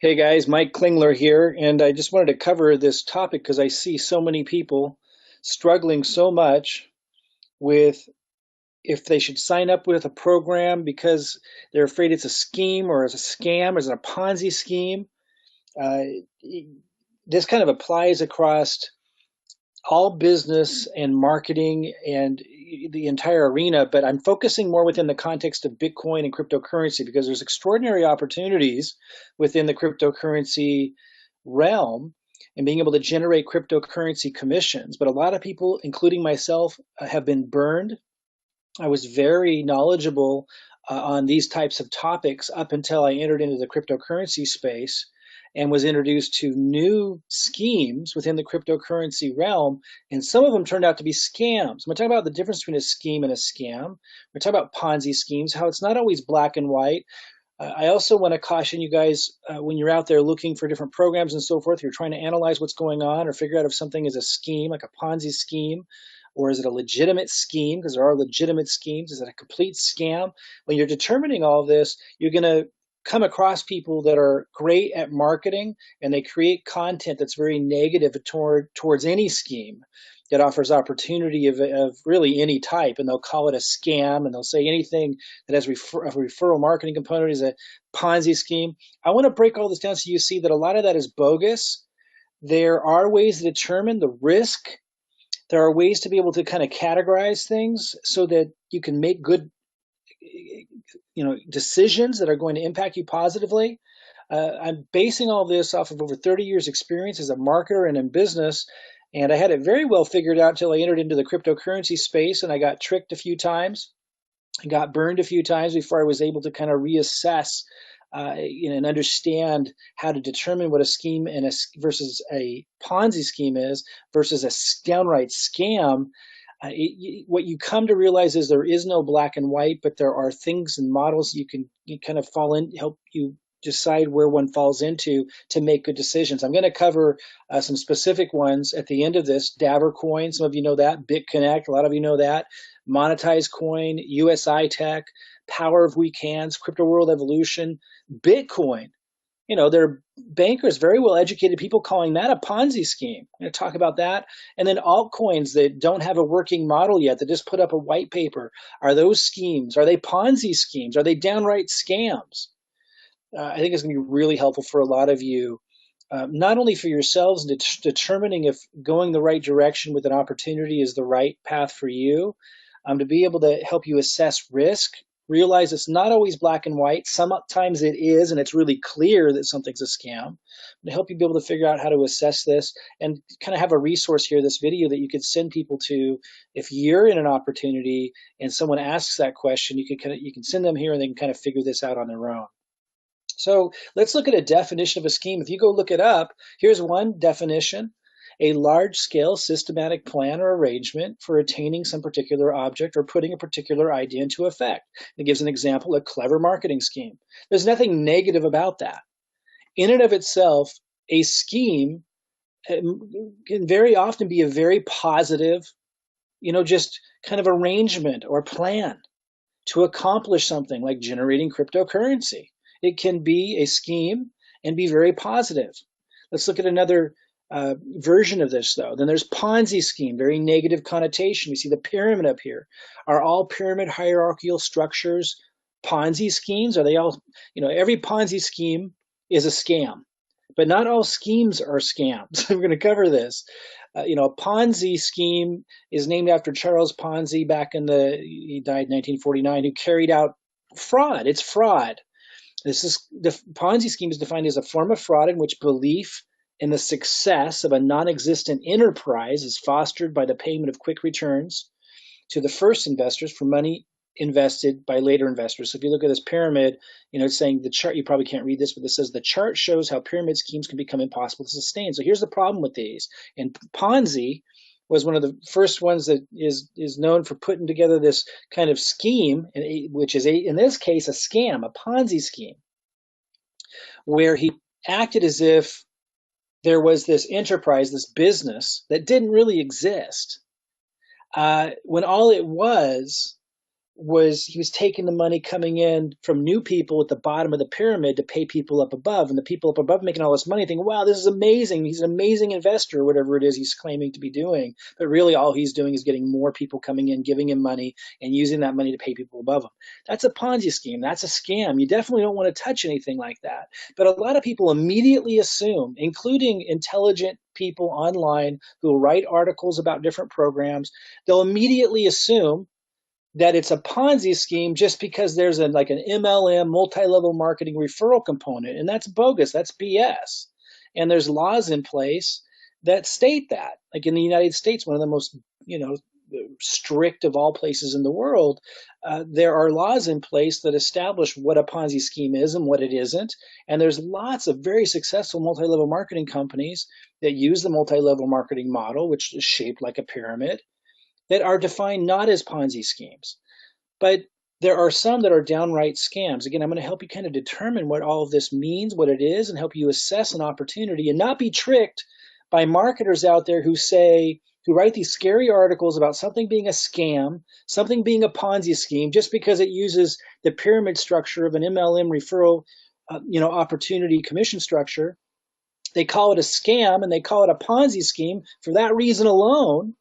Hey guys, Mike Klingler here, and I just wanted to cover this topic because I see so many people struggling so much with if they should sign up with a program because they're afraid it's a scheme or it's a scam or it's a Ponzi scheme. Uh, this kind of applies across all business and marketing and the entire arena, but I'm focusing more within the context of Bitcoin and cryptocurrency because there's extraordinary opportunities within the cryptocurrency realm and being able to generate cryptocurrency commissions. But a lot of people, including myself, have been burned. I was very knowledgeable on these types of topics up until I entered into the cryptocurrency space and was introduced to new schemes within the cryptocurrency realm. And some of them turned out to be scams. We're talking about the difference between a scheme and a scam. We're talking about Ponzi schemes, how it's not always black and white. I also want to caution you guys when you're out there looking for different programs and so forth, you're trying to analyze what's going on or figure out if something is a scheme, like a Ponzi scheme, or is it a legitimate scheme? Because there are legitimate schemes. Is it a complete scam? When you're determining all of this, you're going to come across people that are great at marketing and they create content that's very negative towards any scheme that offers opportunity of really any type, and they'll call it a scam, and they'll say anything that has a referral marketing component is a Ponzi scheme. I want to break all this down so you see that a lot of that is bogus. There are ways to determine the risk. There are ways to be able to kind of categorize things so that you can make good, decisions that are going to impact you positively. I'm basing all this off of over 30 years experience as a marketer and in business. And I had it very well figured out until I entered into the cryptocurrency space and I got tricked a few times. I got burned a few times before I was able to kind of reassess and understand how to determine what a scheme versus a Ponzi scheme is versus a downright scam. What you come to realize is there is no black and white, but there are things and models you kind of fall in, help you decide where one falls into to make good decisions. I'm going to cover some specific ones at the end of this. Dabber coin, some of you know that. BitConnect, a lot of you know that. Monetize coin, USI Tech, Power of Weak Hands, Crypto World Evolution, Bitcoin. There are bankers, very well educated people calling that a Ponzi scheme. I'm going to talk about that. And then altcoins that don't have a working model yet, that just put up a white paper. Are those schemes? Are they Ponzi schemes? Are they downright scams? I think it's going to be really helpful for a lot of you, not only for yourselves in determining if going the right direction with an opportunity is the right path for you, to be able to help you assess risk, realize it's not always black and white. Sometimes it is, and it's really clear that something's a scam. To help you be able to figure out how to assess this and kind of have a resource here, this video that you could send people to if you're in an opportunity and someone asks that question, you can send them here and they can kind of figure this out on their own. So let's look at a definition of a scheme. If you go look it up, here's one definition: a large-scale systematic plan or arrangement for attaining some particular object or putting a particular idea into effect. It gives an example, a clever marketing scheme. There's nothing negative about that. In and of itself, a scheme can very often be a very positive, just kind of arrangement or plan to accomplish something like generating cryptocurrency. It can be a scheme and be very positive. Let's look at another version of this, though. Then there's Ponzi scheme, very negative connotation. We see the pyramid up here. Are all pyramid hierarchical structures Ponzi schemes? Are they all, every Ponzi scheme is a scam, but not all schemes are scams. We're going to cover this. A Ponzi scheme is named after Charles Ponzi he died in 1949, who carried out fraud. It's fraud. The Ponzi scheme is defined as a form of fraud in which belief in the success of a non-existent enterprise is fostered by the payment of quick returns to the first investors for money invested by later investors. So if you look at this pyramid, it's saying the chart, you probably can't read this, but it says the chart shows how pyramid schemes can become impossible to sustain. So here's the problem with these. And Ponzi was one of the first ones that is known for putting together this kind of scheme, which is in this case a scam, a Ponzi scheme, where he acted as if there was this enterprise, this business that didn't really exist, when all it was was he was taking the money coming in from new people at the bottom of the pyramid to pay people up above, and the people up above making all this money thinking, wow, this is amazing, he's an amazing investor, whatever it is he's claiming to be doing. But really all he's doing is getting more people coming in, giving him money, and using that money to pay people above him. That's a Ponzi scheme. That's a scam. You definitely don't want to touch anything like that. But a lot of people immediately assume, including intelligent people online who will write articles about different programs, they'll immediately assume that it's a Ponzi scheme just because there's like an MLM, multi-level marketing referral component, and that's bogus. That's BS. And there's laws in place that state that. Like in the United States, one of the most strict of all places in the world, there are laws in place that establish what a Ponzi scheme is and what it isn't. And there's lots of very successful multi-level marketing companies that use the multi-level marketing model, which is shaped like a pyramid, that are defined not as Ponzi schemes. But there are some that are downright scams. Again, I'm going to help you kind of determine what all of this means, what it is, and help you assess an opportunity and not be tricked by marketers out there who write these scary articles about something being a scam, something being a Ponzi scheme, just because it uses the pyramid structure of an MLM referral, opportunity commission structure. They call it a scam and they call it a Ponzi scheme for that reason alone,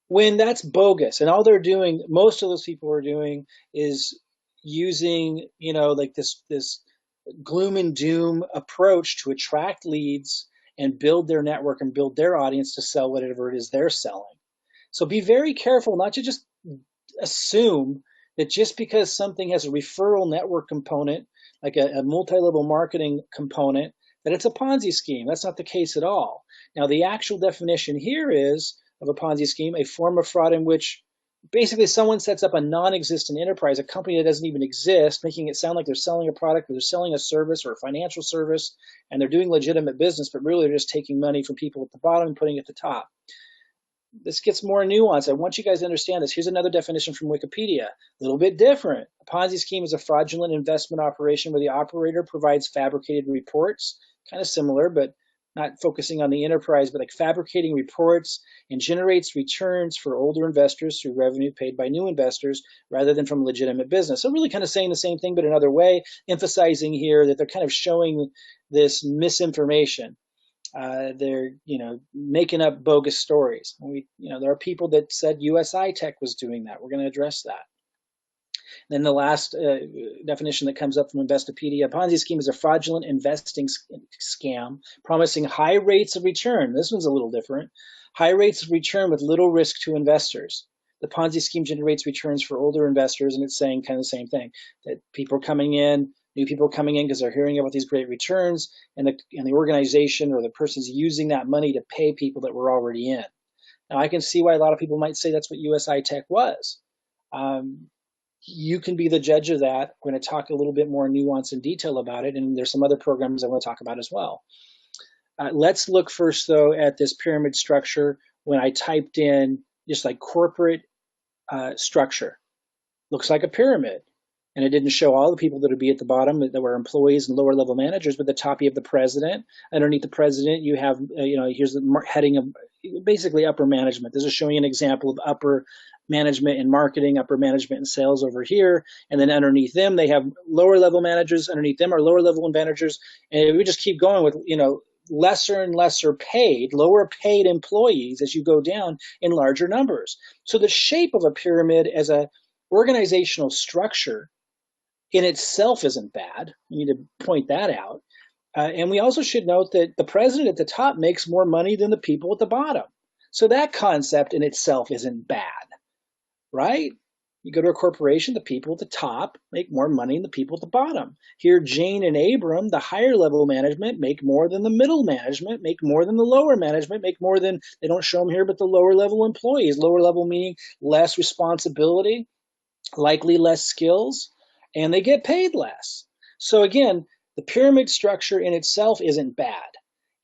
when that's bogus. And all they're doing, most of those people are doing, is using, like this gloom and doom approach to attract leads and build their network and build their audience to sell whatever it is they're selling. So be very careful not to just assume that just because something has a referral network component, like a multi-level marketing component, that it's a Ponzi scheme. That's not the case at all. Now, the actual definition here is of a Ponzi scheme, a form of fraud in which basically someone sets up a non-existent enterprise, a company that doesn't even exist, making it sound like they're selling a product or they're selling a service or a financial service, and they're doing legitimate business, but really they're just taking money from people at the bottom and putting it at the top. This gets more nuanced. I want you guys to understand this. Here's another definition from Wikipedia. A little bit different. A Ponzi scheme is a fraudulent investment operation where the operator provides fabricated reports, kind of similar, but not focusing on the enterprise, but like fabricating reports, and generates returns for older investors through revenue paid by new investors rather than from legitimate business. So really kind of saying the same thing, but another way, emphasizing here that they're kind of showing this misinformation. They're, making up bogus stories. There are people that said USI Tech was doing that. We're going to address that. Then the last definition that comes up from Investopedia: a Ponzi scheme is a fraudulent investing scam promising high rates of return. This one's a little different. High rates of return with little risk to investors. The Ponzi scheme generates returns for older investors, and it's saying kind of the same thing, that people are coming in, new people are coming in because they're hearing about these great returns, and the organization or the person's using that money to pay people that were already in. Now, I can see why a lot of people might say that's what USI Tech was. You can be the judge of that. We're going to talk a little bit more nuance and detail about it, and there's some other programs I want to talk about as well. Let's look first, though, at this pyramid structure. When I typed in just like corporate structure, looks like a pyramid. And it didn't show all the people that would be at the bottom that were employees and lower level managers, but at the top you have the president. Underneath the president, you have, here's the heading of basically upper management. This is showing an example of upper management in marketing, upper management in sales over here. And then underneath them, they have lower level managers. Underneath them are lower level managers. And we just keep going with, lesser and lesser paid, lower paid employees as you go down in larger numbers. So the shape of a pyramid as a organizational structure in itself isn't bad. You need to point that out. And we also should note that the president at the top makes more money than the people at the bottom. So that concept in itself isn't bad, right? You go to a corporation, the people at the top make more money than the people at the bottom. Here, Jane and Abram, the higher level management, make more than the middle management, make more than the lower management, make more than, they don't show them here, but the lower level employees. Lower level meaning less responsibility, likely less skills, and they get paid less. So again, the pyramid structure in itself isn't bad.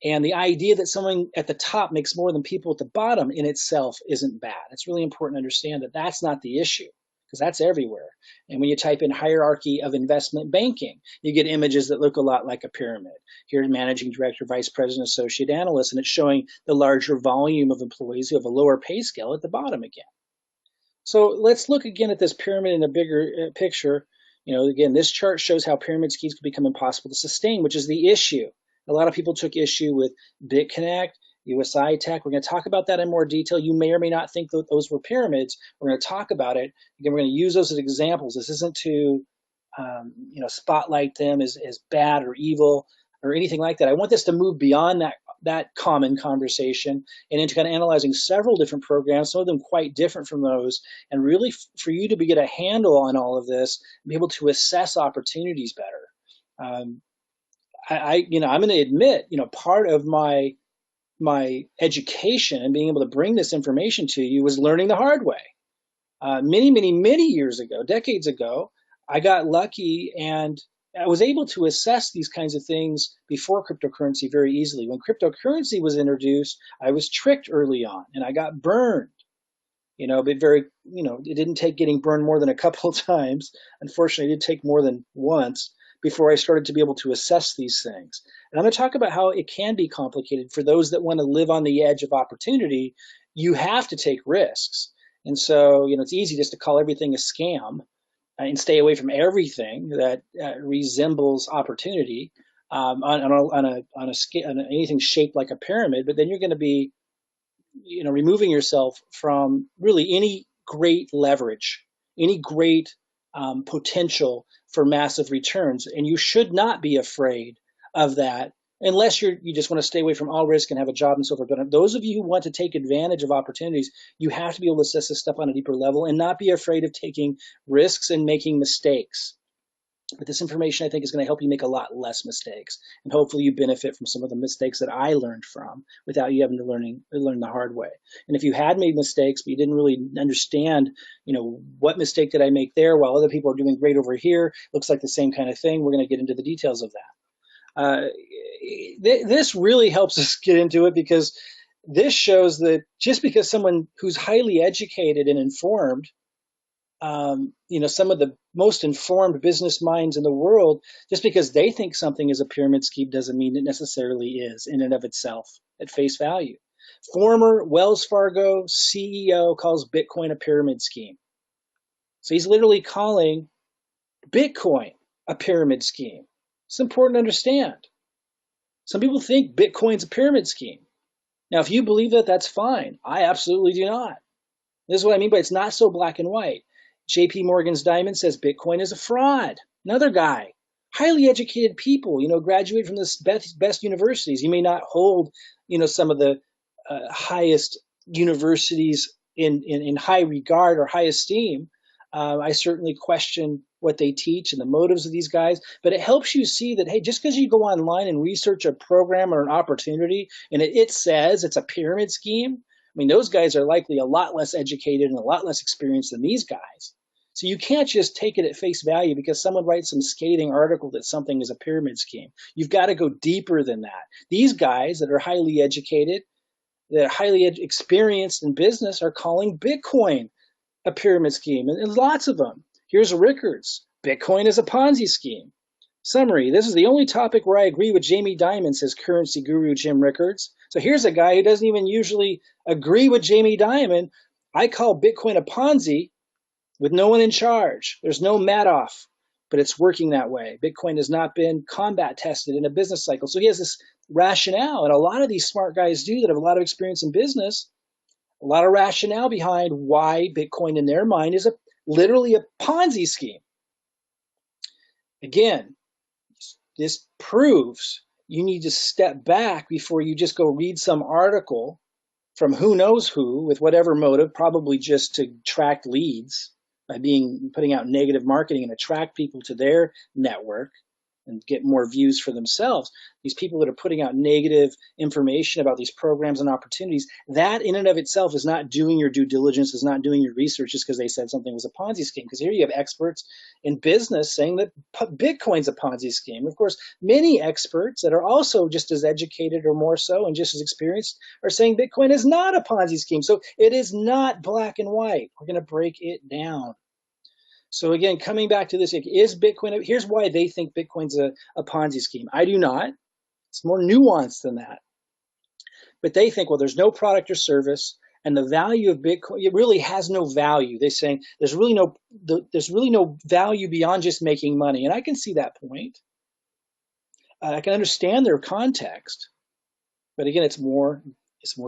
And the idea that someone at the top makes more than people at the bottom in itself isn't bad. It's really important to understand that that's not the issue, because that's everywhere. And when you type in hierarchy of investment banking, you get images that look a lot like a pyramid. Here's managing director, vice president, associate analyst, and it's showing the larger volume of employees who have a lower pay scale at the bottom again. So let's look again at this pyramid in a bigger picture. Again, this chart shows how pyramid schemes can become impossible to sustain, which is the issue. A lot of people took issue with BitConnect, USI Tech. We're going to talk about that in more detail. You may or may not think that those were pyramids. We're going to talk about it. Again, we're going to use those as examples. This isn't to spotlight them as bad or evil or anything like that. I want this to move beyond that common conversation and into kind of analyzing several different programs, some of them quite different from those, and really for you to get a handle on all of this, and be able to assess opportunities better. I'm going to admit, part of my education and being able to bring this information to you was learning the hard way. Many years ago, decades ago, I got lucky and I was able to assess these kinds of things before cryptocurrency very easily. When cryptocurrency was introduced, I was tricked early on and I got burned. But it didn't take getting burned more than a couple of times. Unfortunately, it did take more than once before I started to be able to assess these things. And I'm going to talk about how it can be complicated for those that want to live on the edge of opportunity. You have to take risks. And so, it's easy just to call everything a scam and stay away from everything that resembles opportunity on anything shaped like a pyramid. But then you're going to be, removing yourself from really any great leverage, any great potential for massive returns. And you should not be afraid of that unless you just want to stay away from all risk and have a job and so forth. But those of you who want to take advantage of opportunities, you have to be able to assess this stuff on a deeper level and not be afraid of taking risks and making mistakes. But this information, I think, is going to help you make a lot less mistakes. And hopefully you benefit from some of the mistakes that I learned from without you having to learn the hard way. And if you had made mistakes, but you didn't really understand, what mistake did I make there while other people are doing great over here, looks like the same kind of thing, we're going to get into the details of that. This really helps us get into it because this shows that just because someone who's highly educated and informed, some of the most informed business minds in the world, just because they think something is a pyramid scheme doesn't mean it necessarily is in and of itself at face value. Former Wells Fargo CEO calls Bitcoin a pyramid scheme. So he's literally calling Bitcoin a pyramid scheme. It's important to understand. Some people think Bitcoin's a pyramid scheme. Now, if you believe that, that's fine. I absolutely do not. This is what I mean by it's not so black and white. JP Morgan's Diamond says Bitcoin is a fraud. Another guy, highly educated people, graduate from the best universities. You may not hold, some of the highest universities in high regard or high esteem. I certainly question what they teach and the motives of these guys, but it helps you see that, hey, just because you go online and research a program or an opportunity and it says it's a pyramid scheme, those guys are likely a lot less educated and a lot less experienced than these guys. So you can't just take it at face value because someone writes some scathing article that something is a pyramid scheme. You've got to go deeper than that. These guys that are highly educated, that are highly experienced in business are calling Bitcoin a pyramid scheme, and lots of them. Here's Rickards. Bitcoin is a Ponzi scheme. Summary, this is the only topic where I agree with Jamie Dimon, says currency guru Jim Rickards. So here's a guy who doesn't even usually agree with Jamie Dimon. I call Bitcoin a Ponzi with no one in charge. There's no Madoff, but it's working that way. Bitcoin has not been combat tested in a business cycle. So he has this rationale, and a lot of these smart guys do that have a lot of experience in business, a lot of rationale behind why Bitcoin in their mind is literally a Ponzi scheme. Again, this proves you need to step back before you just go read some article from who knows who with whatever motive, probably just to attract leads by putting out negative marketing and attract people to their network and get more views for themselves. These people that are putting out negative information about these programs and opportunities, that in and of itself is not doing your due diligence, is not doing your research just because they said something was a Ponzi scheme. Because here you have experts in business saying that Bitcoin's a Ponzi scheme. Of course, many experts that are also just as educated or more so and just as experienced are saying Bitcoin is not a Ponzi scheme. So it is not black and white. We're going to break it down. So again, coming back to this, is Bitcoin, here's why they think Bitcoin's a Ponzi scheme. I do not. It's more nuanced than that. But they think, well, there's no product or service, and the value of Bitcoin, it really has no value. They're saying there's really no value beyond just making money, and I can see that point. I can understand their context, but again, it's more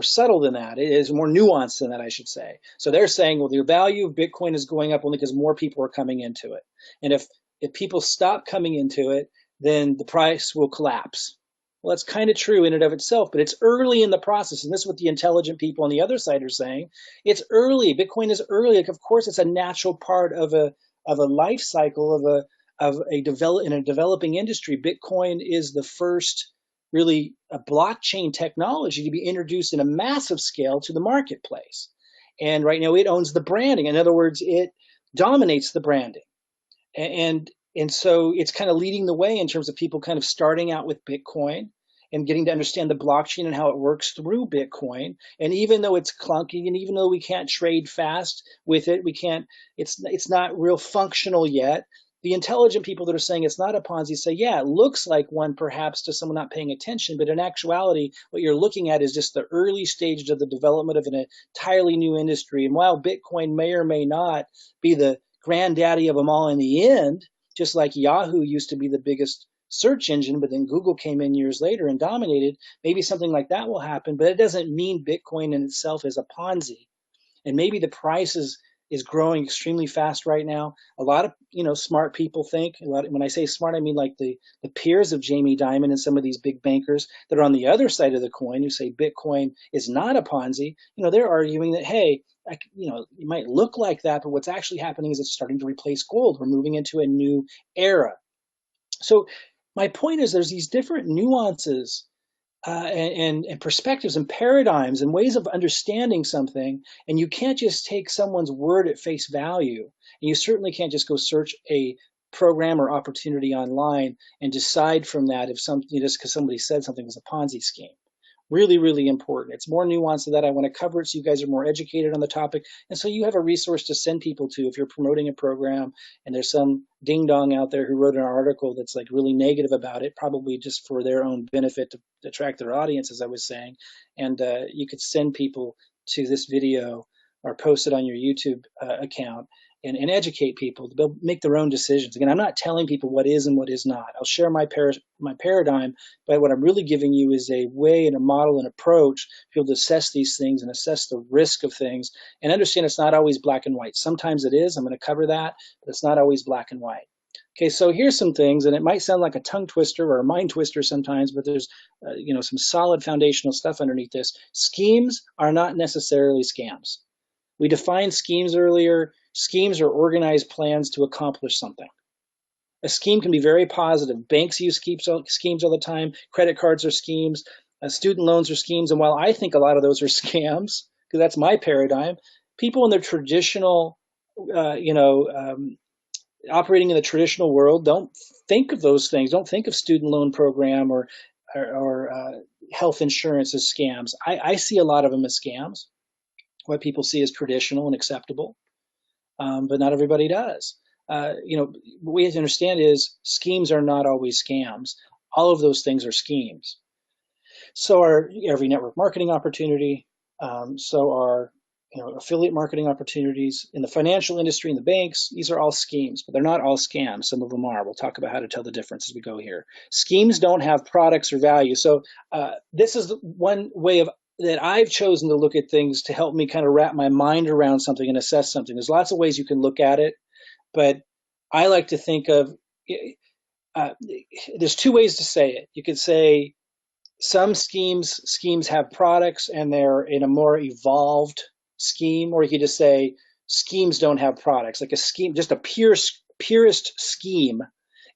subtle than that. It is more nuanced than that, I should say. So they're saying, well, the value of Bitcoin is going up only because more people are coming into it, and if people stop coming into it, then the price will collapse. Well, that's kind of true in and of itself, but it's early in the process, and this is what the intelligent people on the other side are saying. It's early. Bitcoin is early. Like, of course, it's a natural part of a life cycle in a developing industry. Bitcoin is the first really a blockchain technology to be introduced in a massive scale to the marketplace, and right now it owns the branding. In other words, it dominates the branding, and and so it's kind of leading the way in terms of people kind of starting out with Bitcoin and getting to understand the blockchain and how it works through Bitcoin. And even though it's clunky, and even though we can't trade fast with it, it's not real functional yet. The intelligent people that are saying it's not a Ponzi say, yeah, it looks like one perhaps to someone not paying attention, but in actuality, what you're looking at is just the early stages of the development of an entirely new industry. And while Bitcoin may or may not be the granddaddy of them all in the end, just like Yahoo used to be the biggest search engine, but then Google came in years later and dominated, maybe something like that will happen, but it doesn't mean Bitcoin in itself is a Ponzi. And maybe the price is growing extremely fast right now. A lot of smart people think, when I say smart, I mean like the peers of Jamie Dimon and some of these big bankers that are on the other side of the coin who say Bitcoin is not a Ponzi. They're arguing that, hey, it might look like that, but what's actually happening is it's starting to replace gold. We're moving into a new era. So my point is there's these different nuances and perspectives and paradigms and ways of understanding something, and you can't just take someone's word at face value, and you certainly can't just go search a program or opportunity online and decide from that if something just because somebody said something was a Ponzi scheme. Really, really important. It's more nuanced than that. I want to cover it so you guys are more educated on the topic, and so you have a resource to send people to if you're promoting a program and there's some ding dong out there who wrote an article that's like really negative about it, probably just for their own benefit to attract their audience, as I was saying. And you could send people to this video or post it on your YouTube account and educate people. They'll make their own decisions. Again, I'm not telling people what is and what is not. I'll share my paradigm, but what I'm really giving you is a way and a model and approach to be able to assess these things and assess the risk of things and understand it's not always black and white. Sometimes it is. I'm going to cover that, but it's not always black and white. Okay, so here's some things, and it might sound like a tongue twister or a mind twister sometimes, but there's some solid foundational stuff underneath this. Schemes are not necessarily scams. We defined schemes earlier. Schemes are organized plans to accomplish something. A scheme can be very positive. Banks use schemes all the time. Credit cards are schemes. Student loans are schemes. And while I think a lot of those are scams, because that's my paradigm, people in their traditional, operating in the traditional world don't think of those things. Don't think of student loan program or health insurance as scams. I see a lot of them as scams. What people see as traditional and acceptable. But not everybody does. What we have to understand is schemes are not always scams. All of those things are schemes. So are every network marketing opportunity. So are affiliate marketing opportunities in the financial industry, in the banks. These are all schemes, but they're not all scams. Some of them are. We'll talk about how to tell the difference as we go here. Schemes don't have products or value. So this is one way that I've chosen to look at things to help me kind of wrap my mind around something and assess something. There's lots of ways you can look at it, but I like to think of there's two ways to say it. You could say some schemes have products and they're in a more evolved scheme, or you could just say schemes don't have products. Like a scheme, just a purest scheme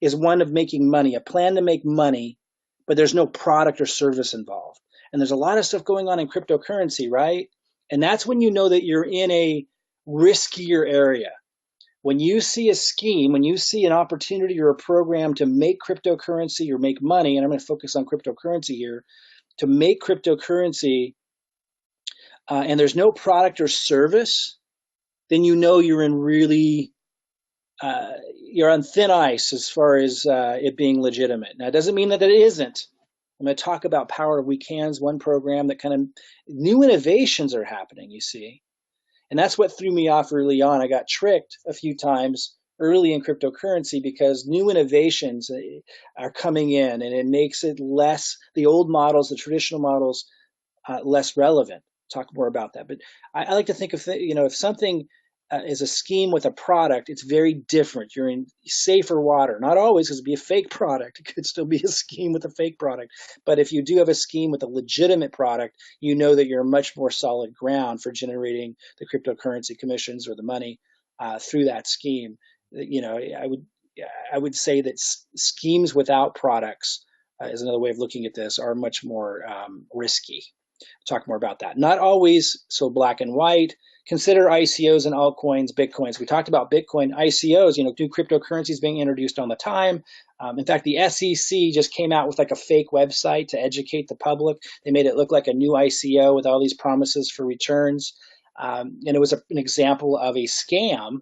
is one of making money, a plan to make money, but there's no product or service involved. And there's a lot of stuff going on in cryptocurrency, right? And that's when you know that you're in a riskier area. When you see a scheme, when you see an opportunity or a program to make cryptocurrency or make money, and I'm going to focus on cryptocurrency here, to make cryptocurrency, and there's no product or service, then you know you're in really, you're on thin ice as far as it being legitimate. Now, it doesn't mean that it isn't. I'm going to talk about Power of We Can's one program that kind of new innovations are happening, you see. And that's what threw me off early on. I got tricked a few times early in cryptocurrency because new innovations are coming in, and it makes it less, the old models, the traditional models, less relevant. Talk more about that. But I like to think of, if something is a scheme with a product, it's very different. You're in safer water. Not always, because it'd be a fake product. It could still be a scheme with a fake product. But if you do have a scheme with a legitimate product, you know that you're much more solid ground for generating the cryptocurrency commissions or the money through that scheme. I would say that schemes without products, is another way of looking at this, are much more risky. Talk more about that. Not always so black and white. Consider ICOs and altcoins, Bitcoins. We talked about Bitcoin ICOs, new cryptocurrencies being introduced all the time. In fact, the SEC just came out with like a fake website to educate the public. They made it look like a new ICO with all these promises for returns. And it was an example of a scam.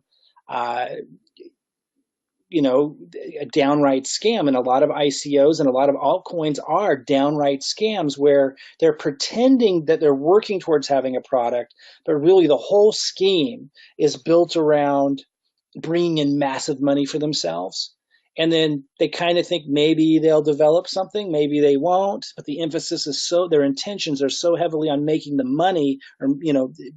A downright scam. And a lot of ICOs and a lot of altcoins are downright scams where they're pretending that they're working towards having a product, but really the whole scheme is built around bringing in massive money for themselves. And then they kind of think maybe they'll develop something, maybe they won't, but the emphasis is their intentions are so heavily on making the money or,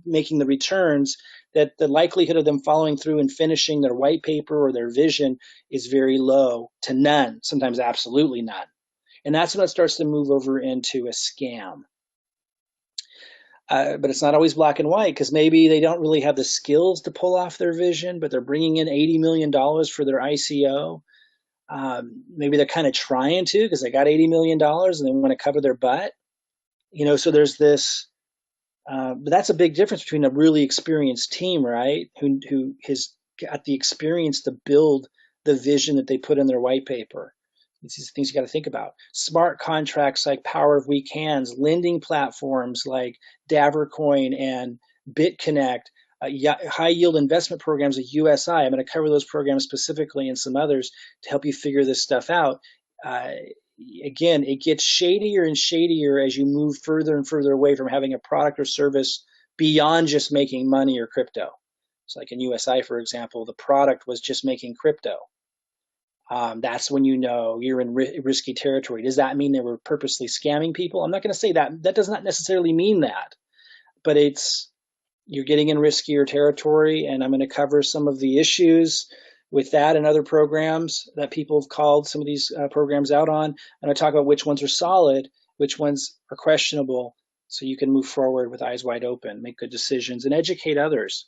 making the returns that the likelihood of them following through and finishing their white paper or their vision is very low to none, sometimes absolutely none. And that's when it starts to move over into a scam. But it's not always black and white, because maybe they don't really have the skills to pull off their vision, but they're bringing in $80 million for their ICO. Maybe they're kind of trying to, because they got $80 million and they want to cover their butt. So there's this, but that's a big difference between a really experienced team, right? Who has got the experience to build the vision that they put in their white paper. These things you got to think about. Smart contracts like Power of We Can's, lending platforms like Davercoin and BitConnect, high yield investment programs at USI. I'm going to cover those programs specifically and some others to help you figure this stuff out. Again, it gets shadier and shadier as you move further and further away from having a product or service beyond just making money or crypto. So like in USI, for example, the product was just making crypto. That's when you're in risky territory. Does that mean they were purposely scamming people? I'm not going to say that. That does not necessarily mean that. But you're getting in riskier territory, and I'm going to cover some of the issues with that and other programs that people have called some of these programs out on. I'm going to talk about which ones are solid, which ones are questionable, so you can move forward with eyes wide open, make good decisions, and educate others.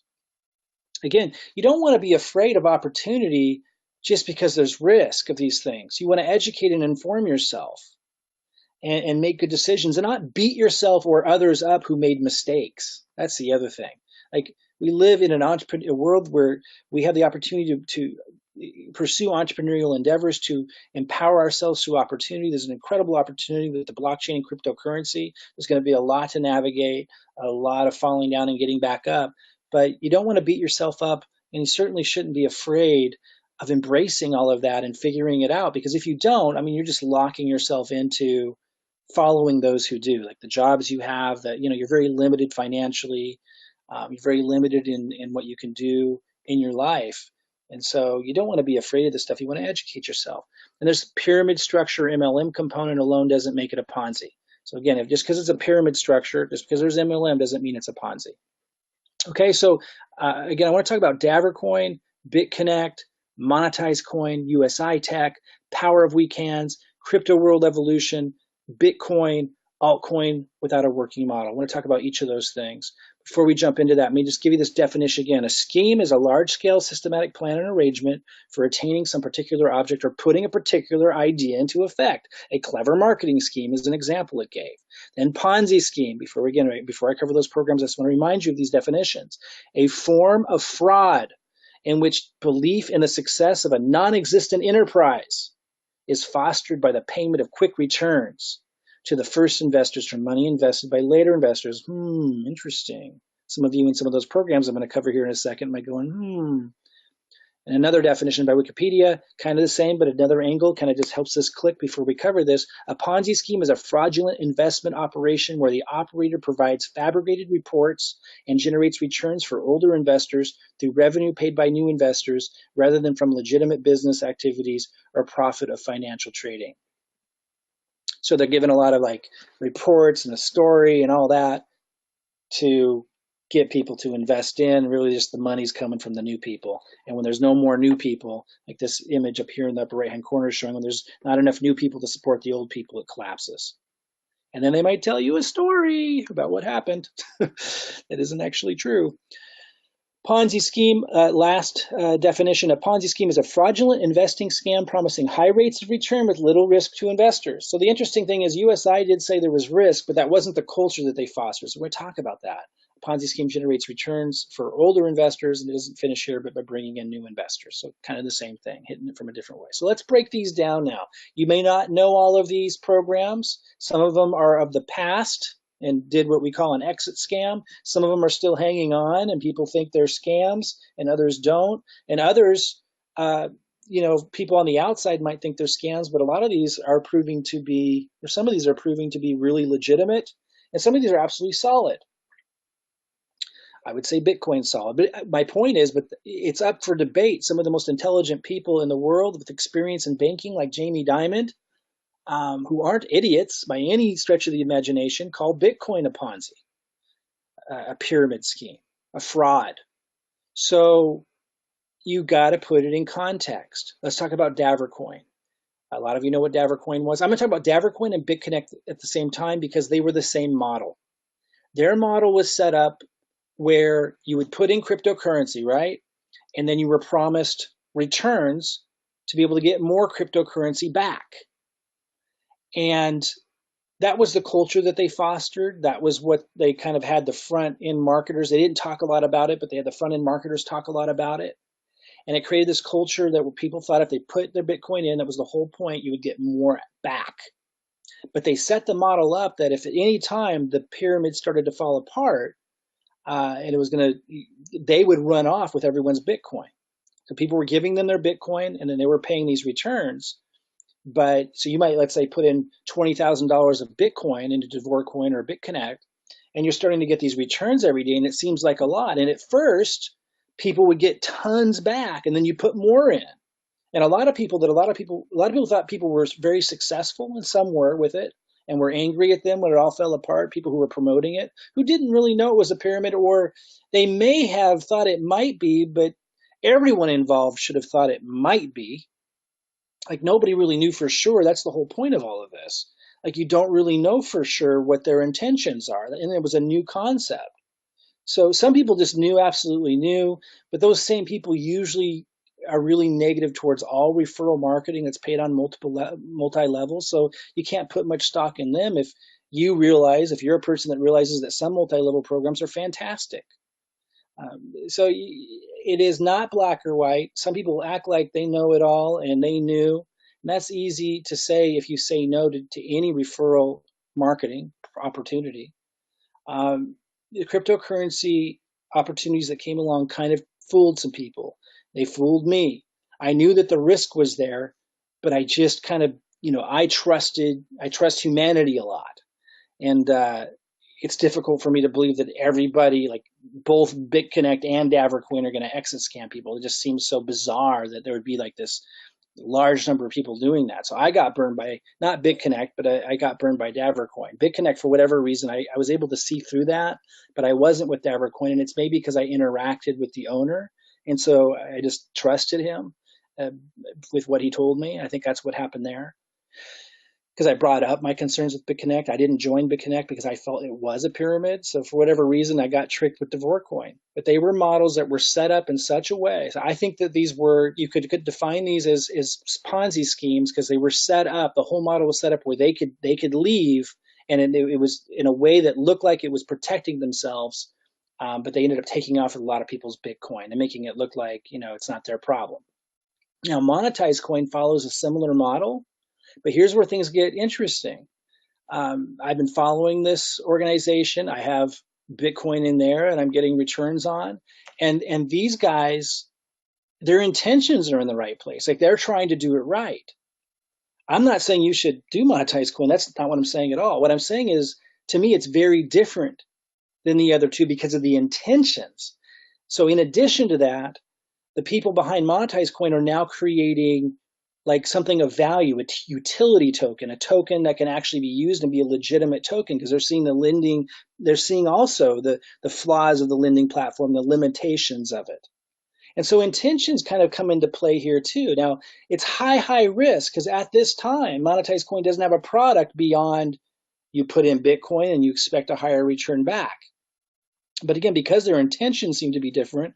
Again, you don't want to be afraid of opportunity just because there's risk of these things. You want to educate and inform yourself and make good decisions, and not beat yourself or others up who made mistakes. That's the other thing. Like, we live in a world where we have the opportunity to pursue entrepreneurial endeavors, to empower ourselves through opportunity. There's an incredible opportunity with the blockchain and cryptocurrency. There's going to be a lot to navigate, a lot of falling down and getting back up. But you don't want to beat yourself up, and you certainly shouldn't be afraid of embracing all of that and figuring it out. Because if you don't, you're just locking yourself into following those who do. Like the jobs you have, that you're very limited financially, you're very limited in what you can do in your life. And so you don't want to be afraid of this stuff. You want to educate yourself. And there's pyramid structure. MLM component alone doesn't make it a Ponzi. So again, just because it's a pyramid structure, just because there's MLM doesn't mean it's a Ponzi. Okay, so again, I want to talk about Davercoin, BitConnect, Monetize Coin, USI Tech, Power of We Can's, Crypto World Evolution, Bitcoin, altcoin without a working model. I want to talk about each of those things. Before we jump into that, let me just give you this definition again. A scheme is a large-scale systematic plan and arrangement for attaining some particular object or putting a particular idea into effect. A clever marketing scheme is an example it gave. Then Ponzi scheme. Before I cover those programs, I just want to remind you of these definitions. A form of fraud in which belief in the success of a non-existent enterprise is fostered by the payment of quick returns to the first investors from money invested by later investors. Interesting. Some of you in some of those programs I'm going to cover here in a second might go, And another definition by Wikipedia, kind of the same, but another angle, kind of just helps us click before we cover this. A Ponzi scheme is a fraudulent investment operation where the operator provides fabricated reports and generates returns for older investors through revenue paid by new investors rather than from legitimate business activities or profit of financial trading. So they're given a lot of like reports and a story and all that to get people to invest in. Really just the money's coming from the new people. And when there's no more new people, like this image up here in the upper right hand corner showing when there's not enough new people to support the old people, it collapses. And then they might tell you a story about what happened that isn't actually true. Ponzi scheme, last definition, a Ponzi scheme is a fraudulent investing scam promising high rates of return with little risk to investors. So the interesting thing is USI did say there was risk, but that wasn't the culture that they fostered. So we're going to talk about that. A Ponzi scheme generates returns for older investors, and it doesn't finish here, but by bringing in new investors. So kind of the same thing, hitting it from a different way. So let's break these down now. You may not know all of these programs. Some of them are of the past and did what we call an exit scam. Some of them are still hanging on and people think they're scams and others don't. And others, people on the outside might think they're scams, but a lot of these are proving to be, or some of these are proving to be really legitimate. And some of these are absolutely solid. I would say Bitcoin's solid, but my point is, but it's up for debate. Some of the most intelligent people in the world with experience in banking, like Jamie Dimon, who aren't idiots by any stretch of the imagination, call Bitcoin a Ponzi, a pyramid scheme, a fraud. So you got to put it in context. Let's talk about Davercoin. A lot of you know what Davercoin was. I'm going to talk about Davercoin and BitConnect at the same time because they were the same model. Their model was set up where you would put in cryptocurrency, right? And then you were promised returns to be able to get more cryptocurrency back. And that was the culture that they fostered. That was what they kind of had the front end marketers. They didn't talk a lot about it, but they had the front end marketers talk a lot about it. And it created this culture that people thought if they put their Bitcoin in, that was the whole point, you would get more back. But they set the model up that if at any time the pyramid started to fall apart, and it was they would run off with everyone's Bitcoin. So people were giving them their Bitcoin and then they were paying these returns. But so you might, let's say, put in $20,000 of Bitcoin into Davercoin or BitConnect, and you're starting to get these returns every day, and it seems like a lot. And at first, people would get tons back, and then you put more in. And a lot of people thought people were very successful, and some were with it, and were angry at them when it all fell apart. People who were promoting it, who didn't really know it was a pyramid, or they may have thought it might be, but everyone involved should have thought it might be. Like nobody really knew for sure. That's the whole point of all of this. Like you don't really know for sure what their intentions are. And it was a new concept. So some people just absolutely knew, but those same people usually are really negative towards all referral marketing that's paid on multi-levels. So you can't put much stock in them if you're a person that realizes that some multi-level programs are fantastic. So it is not black or white. Some people act like they know it all and they knew. And that's easy to say if you say no to any referral marketing opportunity. The cryptocurrency opportunities that came along kind of fooled some people. They fooled me. I knew that the risk was there, but I just kind of, I trust humanity a lot. And it's difficult for me to believe that everybody, like both BitConnect and Davercoin, are going to exit scam people. It just seems so bizarre that there would be like this large number of people doing that. So I got burned by, not BitConnect, but I got burned by Davercoin. BitConnect, for whatever reason, I was able to see through that, but I wasn't with Davercoin. And it's maybe because I interacted with the owner. And so I just trusted him with what he told me. I think that's what happened there. Because I brought up my concerns with BitConnect. I didn't join BitConnect because I felt it was a pyramid. So for whatever reason, I got tricked with Davercoin. But they were models that were set up in such a way. So I think that these were, you could define these as Ponzi schemes because they were set up. The whole model was set up where they could leave, and it was in a way that looked like it was protecting themselves. But they ended up taking off with a lot of people's Bitcoin and making it look like, it's not their problem. Now, monetized coin follows a similar model. But here's where things get interesting. I've been following this organization. I have Bitcoin in there and I'm getting returns on. And these guys their intentions are in the right place. Like they're trying to do it right. I'm not saying you should do monetize coin. That's not what I'm saying at all. What I'm saying is, to me, it's very different than the other two because of the intentions. So in addition to that, the people behind monetize coin are now creating like something of value, a utility token, a token that can actually be used and be a legitimate token because they're seeing the lending, they're seeing also the flaws of the lending platform, the limitations of it. And so intentions kind of come into play here too. Now, it's high risk because at this time, monetize coin doesn't have a product beyond you put in Bitcoin and you expect a higher return back. But again, because their intentions seem to be different,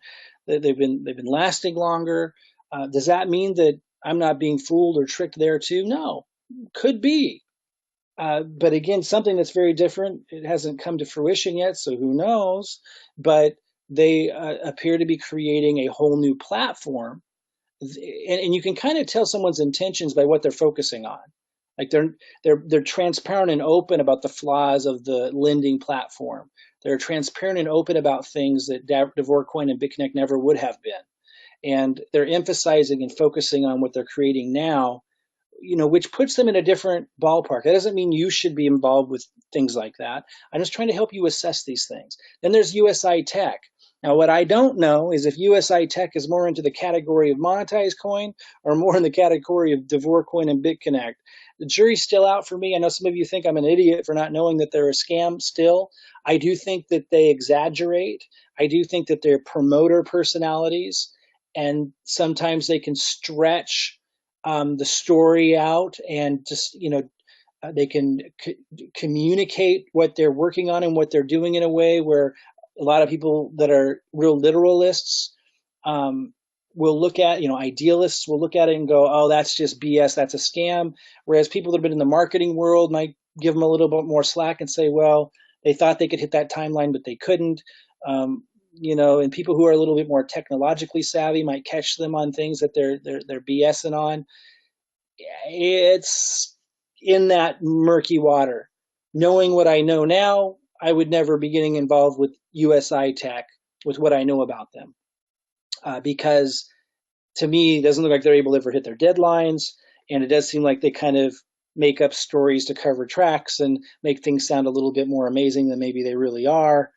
they've been lasting longer. Does that mean that I'm not being fooled or tricked there too? No, could be. But again, something that's very different. It hasn't come to fruition yet, so who knows? But they appear to be creating a whole new platform, and you can kind of tell someone's intentions by what they're focusing on. Like they're transparent and open about the flaws of the lending platform. They're transparent and open about things that Devorcoin and BitConnect never would have been, and they're emphasizing and focusing on what they're creating now, which puts them in a different ballpark. That doesn't mean you should be involved with things like that. I'm just trying to help you assess these things. Then there's USI Tech. Now, what I don't know is if USI Tech is more into the category of monetized coin or more in the category of Devorcoin and BitConnect. The jury's still out for me. I know some of you think I'm an idiot for not knowing that they're a scam still. I do think that they exaggerate. I do think that they're promoter personalities, and sometimes they can stretch the story out and just, they can communicate what they're working on and what they're doing in a way where a lot of people that are real literalists will look at, idealists will look at it and go, oh, that's just BS, that's a scam. Whereas people that have been in the marketing world might give them a little bit more slack and say, well, they thought they could hit that timeline, but they couldn't. And people who are a little bit more technologically savvy might catch them on things that they're BSing on. It's in that murky water. Knowing what I know now, I would never be getting involved with USI Tech with what I know about them, because to me, it doesn't look like they're able to ever hit their deadlines, and it does seem like they kind of make up stories to cover tracks and make things sound a little bit more amazing than maybe they really are.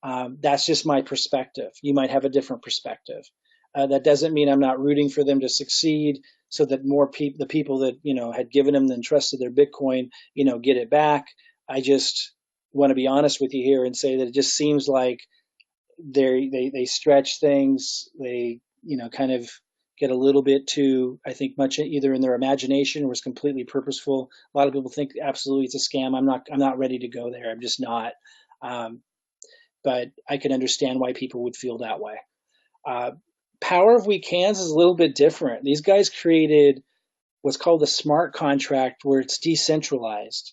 That's just my perspective. You might have a different perspective. That doesn't mean I'm not rooting for them to succeed, so that more the people that had given them and trusted their Bitcoin, get it back. I just want to be honest with you here and say that it just seems like they stretch things. They kind of get a little bit too, I think, much either in their imagination or is completely purposeful. A lot of people think absolutely it's a scam. I'm not ready to go there. I'm just not. But I can understand why people would feel that way. Power of Weak Hands is a little bit different. These guys created what's called a smart contract where it's decentralized.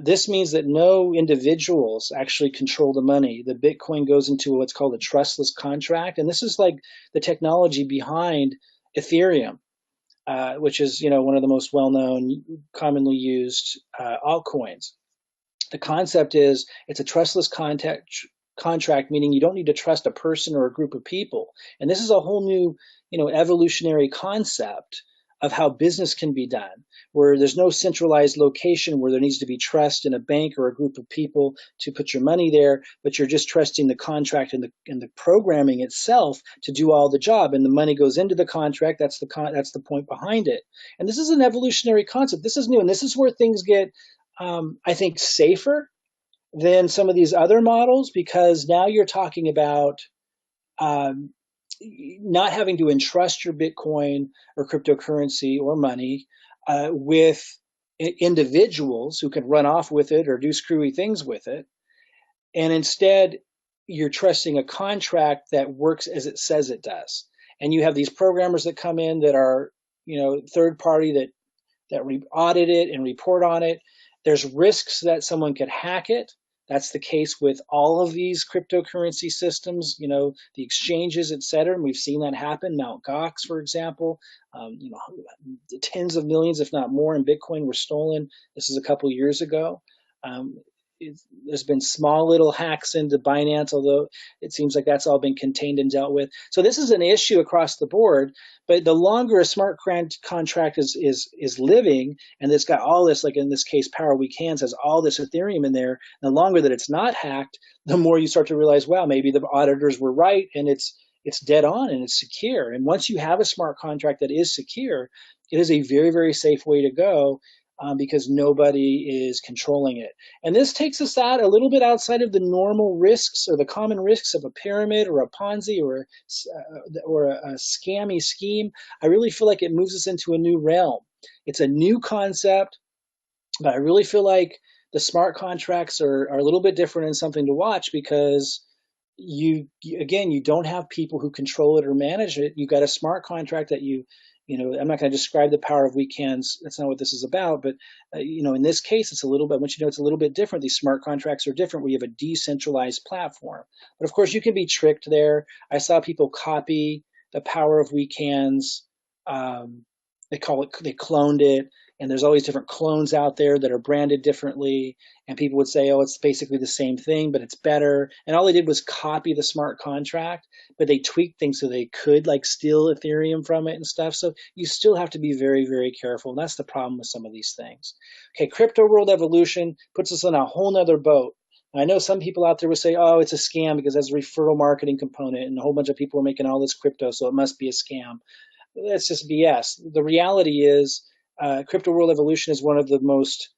This means that no individuals actually control the money. The Bitcoin goes into what's called a trustless contract, and this is like the technology behind Ethereum, which is one of the most well-known, commonly used altcoins. The concept is it's a trustless contract, meaning you don't need to trust a person or a group of people. And this is a whole new, evolutionary concept of how business can be done, where there's no centralized location where there needs to be trust in a bank or a group of people to put your money there, but you're just trusting the contract and the programming itself to do all the job, and the money goes into the contract. That's the point behind it. And this is an evolutionary concept. This is new, and this is where things get, I think, safer than some of these other models, because now you're talking about not having to entrust your Bitcoin or cryptocurrency or money with individuals who can run off with it or do screwy things with it. And instead, you're trusting a contract that works as it says it does. And you have these programmers that come in that are, third party that audit it and report on it. There's risks that someone could hack it. That's the case with all of these cryptocurrency systems, the exchanges, et cetera. And we've seen that happen. Mt. Gox, for example, tens of millions, if not more, in Bitcoin were stolen. This is a couple years ago. there's been small little hacks into Binance, although it seems like that's all been contained and dealt with. So this is an issue across the board. But the longer a smart contract is living, and it's got all this, like in this case, Power Weekends has all this Ethereum in there, the longer that it's not hacked, the more you start to realize, wow, maybe the auditors were right, and it's dead on and it's secure. And once you have a smart contract that is secure, it is a very, very safe way to go, because nobody is controlling it. And this takes us out a little bit outside of the normal risks or the common risks of a pyramid or a Ponzi or a scammy scheme. I really feel like it moves us into a new realm. It's a new concept, but I really feel like the smart contracts are a little bit different and something to watch, because you don't have people who control it or manage it. You got a smart contract that I'm not going to describe the power of weekends. That's not what this is about. But, in this case, it's a little bit, once you know it's a little bit different, these smart contracts are different. We have a decentralized platform. But of course, you can be tricked there. I saw people copy the power of weekends. They cloned it. And there's always different clones out there that are branded differently. And people would say, oh, it's basically the same thing, but it's better. And all they did was copy the smart contract, but they tweaked things so they could steal Ethereum from it and stuff. So you still have to be very, very careful. And that's the problem with some of these things. Okay, crypto world evolution puts us on a whole nother boat. I know some people out there would say, oh, it's a scam because there's a referral marketing component and a whole bunch of people are making all this crypto, so it must be a scam. That's just BS. The reality is, crypto world evolution is one of the most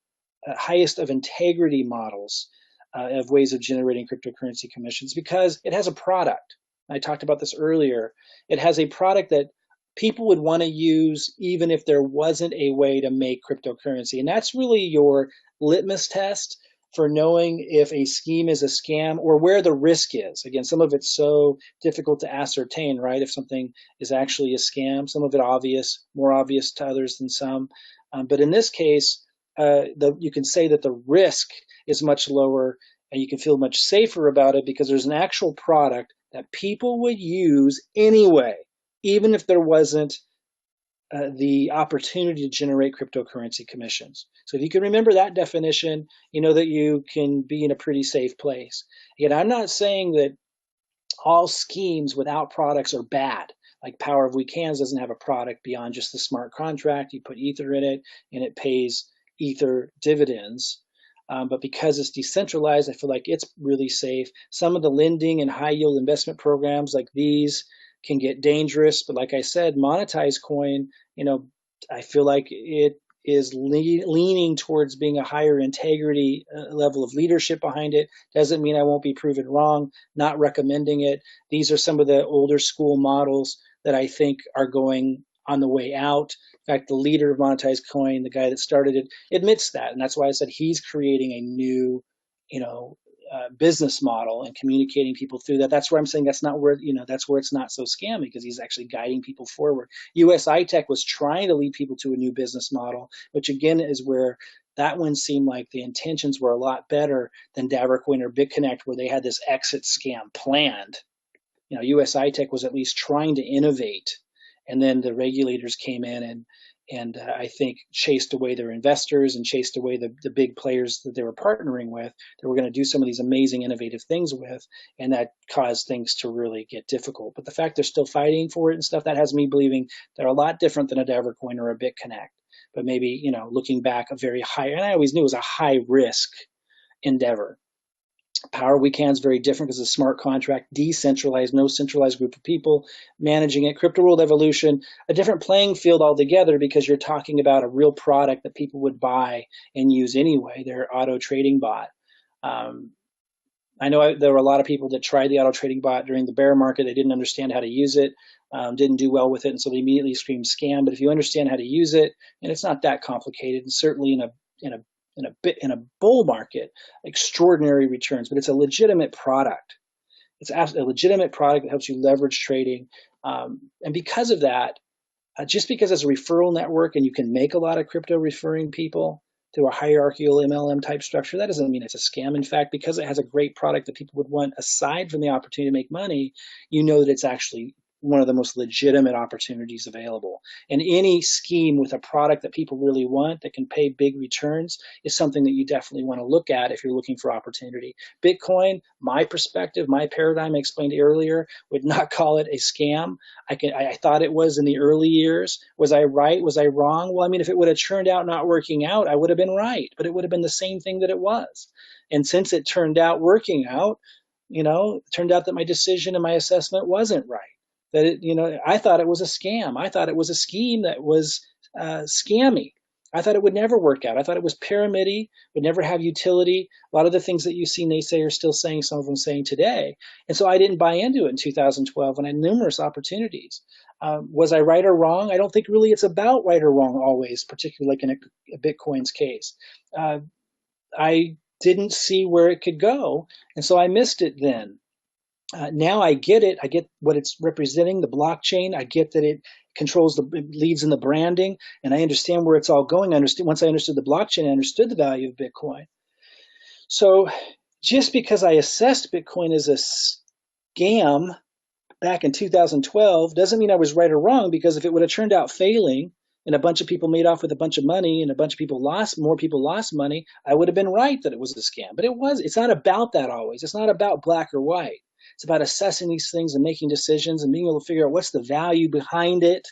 highest of integrity models of ways of generating cryptocurrency commissions, because it has a product. I talked about this earlier. It has a product that people would want to use even if there wasn't a way to make cryptocurrency. And that's really your litmus test for knowing if a scheme is a scam or where the risk is. Again, some of it's so difficult to ascertain, right? If something is actually a scam, some of it obvious, more obvious to others than some. But in this case, you can say that the risk is much lower and you can feel much safer about it because there's an actual product that people would use anyway, even if there wasn't the opportunity to generate cryptocurrency commissions. So if you can remember that definition, you know that you can be in a pretty safe place. Again, I'm not saying that all schemes without products are bad. Like Power of Weekends doesn't have a product beyond just the smart contract. You put Ether in it and it pays Ether dividends. But because it's decentralized, I feel like it's really safe. Some of the lending and high yield investment programs like these can get dangerous. But like I said, monetized coin, I feel like it is leaning towards being a higher integrity level of leadership behind it. Doesn't mean I won't be proven wrong, not recommending it. These are some of the older school models that I think are going on the way out. In fact, the leader of monetized coin, the guy that started it, admits that. And that's why I said he's creating a new, business model and communicating people through that. That's where I'm saying that's where it's not so scammy, because he's actually guiding people forward. USI Tech was trying to lead people to a new business model, which again is where that one seemed like the intentions were a lot better than Davercoin or BitConnect, where they had this exit scam planned. USI Tech was at least trying to innovate, and then the regulators came in and I think chased away their investors and chased away the big players that they were partnering with, that were going to do some of these amazing innovative things with, and that caused things to really get difficult. But the fact they're still fighting for it and stuff, that has me believing they're a lot different than a Davercoin or a BitConnect. But maybe, looking back, a very high, and I always knew it was a high risk endeavor. Power Weekend is very different because it's a smart contract, decentralized, no centralized group of people managing it. Crypto World Evolution, a different playing field altogether, because you're talking about a real product that people would buy and use anyway, their auto trading bot. I know there were a lot of people that tried the auto trading bot during the bear market. They didn't understand how to use it, didn't do well with it, and so they immediately screamed scam. But if you understand how to use it, and it's not that complicated, and certainly in a bull market, extraordinary returns, but it's a legitimate product. It's a legitimate product that helps you leverage trading. And because of that, just because it's a referral network and you can make a lot of crypto referring people through a hierarchical MLM type structure, that doesn't mean it's a scam. In fact, because it has a great product that people would want aside from the opportunity to make money, you know that it's actually one of the most legitimate opportunities available. And any scheme with a product that people really want that can pay big returns is something that you definitely want to look at if you're looking for opportunity. Bitcoin, my perspective, my paradigm I explained earlier, would not call it a scam. I thought it was in the early years. Was I right? Was I wrong? Well, I mean, if it would have turned out not working out, I would have been right, but it would have been the same thing that it was. And since it turned out working out, it turned out that my decision and my assessment wasn't right. That I thought it was a scam. I thought it was a scheme that was scammy. I thought it would never work out. I thought it was pyramid-y, would never have utility. A lot of the things that you see naysayers still saying, some of them saying today. And so I didn't buy into it in 2012 when I had numerous opportunities. Was I right or wrong? I don't think really it's about right or wrong always, particularly like in a Bitcoin's case. I didn't see where it could go, and so I missed it then. Now I get it. I get what it's representing, the blockchain. I get that it controls it leads in the branding, and I understand where it's all going. Once I understood the blockchain, I understood the value of Bitcoin. So just because I assessed Bitcoin as a scam back in 2012 doesn't mean I was right or wrong, because if it would have turned out failing and a bunch of people made off with a bunch of money and a bunch of people more people lost money, I would have been right that it was a scam. But it's not about that always. It's not about black or white. It's about assessing these things and making decisions and being able to figure out what's the value behind it.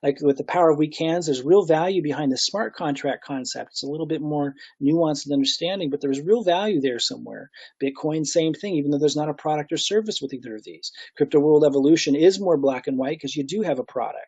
Like with the power of weak hands, there's real value behind the smart contract concept. It's a little bit more nuanced and understanding, but there's real value there somewhere. Bitcoin, same thing, even though there's not a product or service with either of these. Crypto world evolution is more black and white because you do have a product.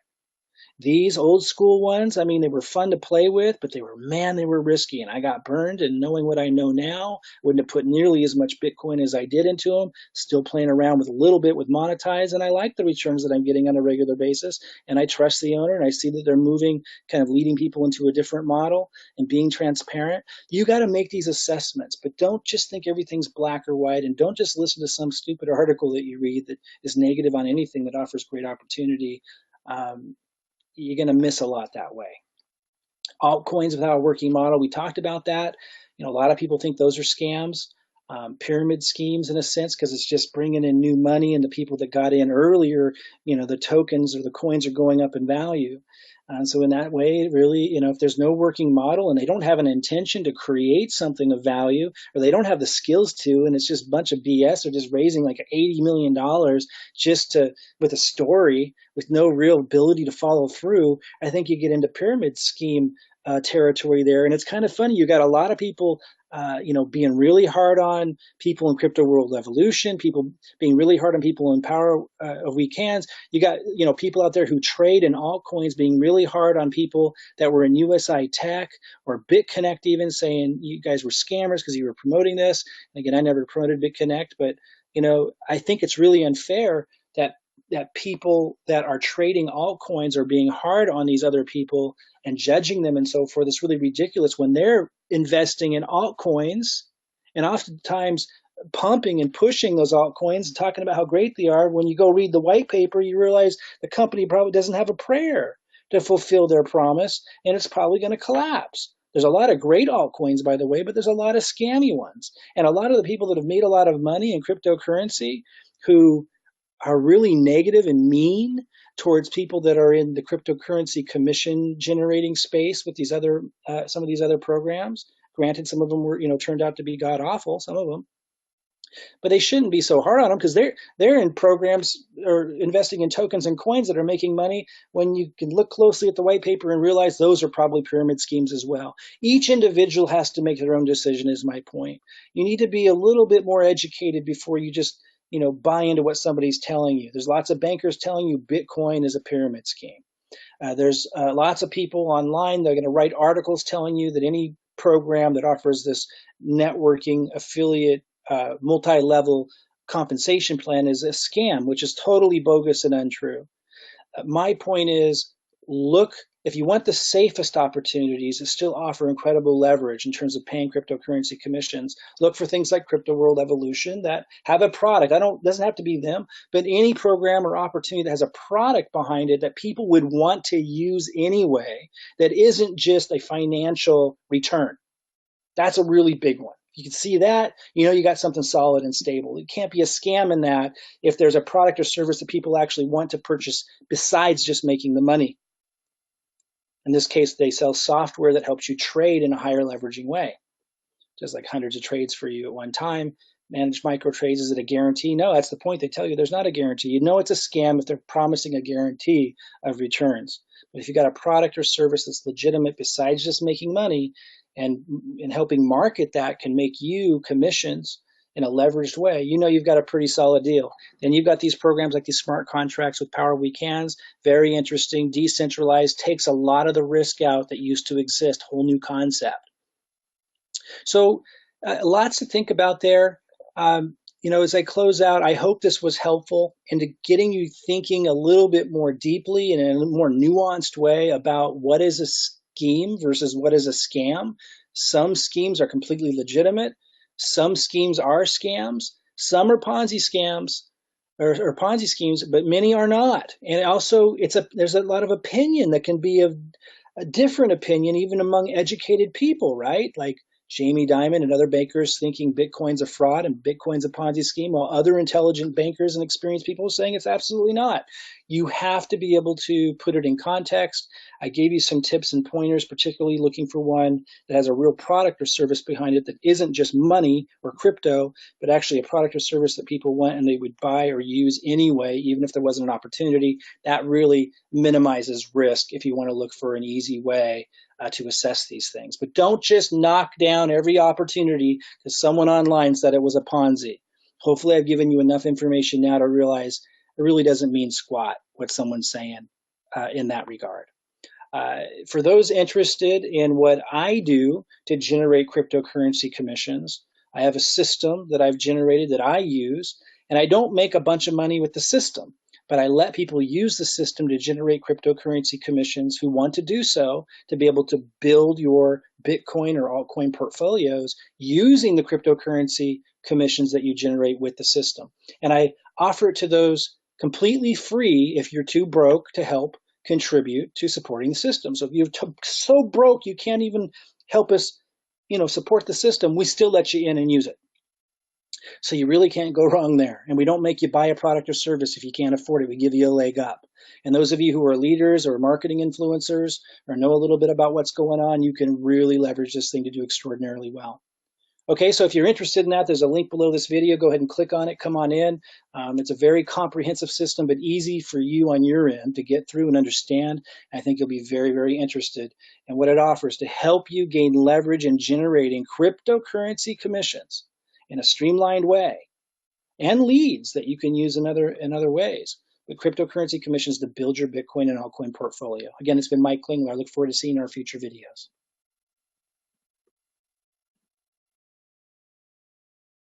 These old school ones, I mean, they were fun to play with, but they were risky, and I got burned. And knowing what I know now, wouldn't have put nearly as much Bitcoin as I did into them. Still playing around with a little bit with monetize, and I like the returns that I'm getting on a regular basis. And I trust the owner, and I see that they're moving, kind of leading people into a different model and being transparent. You got to make these assessments, but don't just think everything's black or white, and don't just listen to some stupid article that you read that is negative on anything that offers great opportunity. You're going to miss a lot that way. Altcoins without a working model, we talked about that. A lot of people think those are scams, pyramid schemes in a sense, because it's just bringing in new money, and the people that got in earlier, the tokens or the coins are going up in value. So in that way, really, if there's no working model and they don't have an intention to create something of value, or they don't have the skills to, and it's just a bunch of BS, they're just raising like $80 million with a story with no real ability to follow through, I think you get into pyramid scheme territory there. And it's kind of funny. You got a lot of people being really hard on people in crypto world evolution, people being really hard on people in power of weak hands. You got, people out there who trade in altcoins being really hard on people that were in USI Tech or BitConnect, even saying you guys were scammers because you were promoting this. And again, I never promoted BitConnect, but, I think it's really unfair that people that are trading altcoins are being hard on these other people and judging them and so forth. It's really ridiculous when they're investing in altcoins and oftentimes pumping and pushing those altcoins and talking about how great they are. When you go read the white paper, you realize the company probably doesn't have a prayer to fulfill their promise, and it's probably going to collapse. There's a lot of great altcoins, by the way, but there's a lot of scammy ones. And a lot of the people that have made a lot of money in cryptocurrency who are really negative and mean towards people that are in the cryptocurrency commission generating space with these other some of these other programs. Granted, some of them were turned out to be god awful, some of them, but they shouldn't be so hard on them because they're in programs or investing in tokens and coins that are making money, when you can look closely at the white paper and realize those are probably pyramid schemes as well. Each individual has to make their own decision, is my point. You need to be a little bit more educated before you just buy into what somebody's telling you. There's lots of bankers telling you Bitcoin is a pyramid scheme. There's lots of people online that are going to write articles telling you that any program that offers this networking affiliate multi-level compensation plan is a scam, which is totally bogus and untrue. My point is, look, if you want the safest opportunities that still offer incredible leverage in terms of paying cryptocurrency commissions, look for things like Crypto World Evolution that have a product. Doesn't have to be them, but any program or opportunity that has a product behind it that people would want to use anyway, that isn't just a financial return. That's a really big one. you can see that, you know you got something solid and stable. It can't be a scam in that if there's a product or service that people actually want to purchase besides just making the money. In this case, they sell software that helps you trade in a higher leveraging way. Just like hundreds of trades for you at one time. Managed micro trades, is it a guarantee? No, that's the point. They tell you there's not a guarantee. You know it's a scam if they're promising a guarantee of returns. But if you got a product or service that's legitimate besides just making money, and helping market that can make you commissions in a leveraged way, you know you've got a pretty solid deal. Then you've got these programs like these smart contracts with power weekends, very interesting, decentralized, takes a lot of the risk out that used to exist, whole new concept. So lots to think about there. You know, as I close out, I hope this was helpful into getting you thinking a little bit more deeply and in a more nuanced way about what is a scheme versus what is a scam. Some schemes are completely legitimate. Some schemes are scams. Some are Ponzi scams or Ponzi schemes, but many are not. And also, there's a lot of opinion that can be a different opinion even among educated people, right? Like Jamie Dimon and other bankers thinking Bitcoin's a fraud and Bitcoin's a Ponzi scheme, while other intelligent bankers and experienced people are saying it's absolutely not. You have to be able to put it in context. I gave you some tips and pointers, particularly looking for one that has a real product or service behind it that isn't just money or crypto, but actually a product or service that people want and they would buy or use anyway, even if there wasn't an opportunity. That really minimizes risk if you want to look for an easy way to assess these things. But don't just knock down every opportunity because someone online said it was a Ponzi. Hopefully I've given you enough information now to realize it really doesn't mean squat what someone's saying in that regard. For those interested in what I do to generate cryptocurrency commissions, I have a system that I've generated that I use, and I don't make a bunch of money with the system, but I let people use the system to generate cryptocurrency commissions who want to do so to be able to build your Bitcoin or altcoin portfolios using the cryptocurrency commissions that you generate with the system. And I offer it to those completely free if you're too broke to help contribute to supporting the system. So if you're so broke you can't even help us, support the system, we still let you in and use it. So you really can't go wrong there. And we don't make you buy a product or service if you can't afford it. We give you a leg up. And those of you who are leaders or marketing influencers or know a little bit about what's going on, you can really leverage this thing to do extraordinarily well. Okay, so if you're interested in that, there's a link below this video. Go ahead and click on it. Come on in. It's a very comprehensive system, but easy for you on your end to get through and understand. I think you'll be very, very interested in what it offers to help you gain leverage in generating cryptocurrency commissions in a streamlined way and leads that you can use in other ways with cryptocurrency commissions to build your Bitcoin and altcoin portfolio. Again, it's been Mike Klingler. I look forward to seeing our future videos.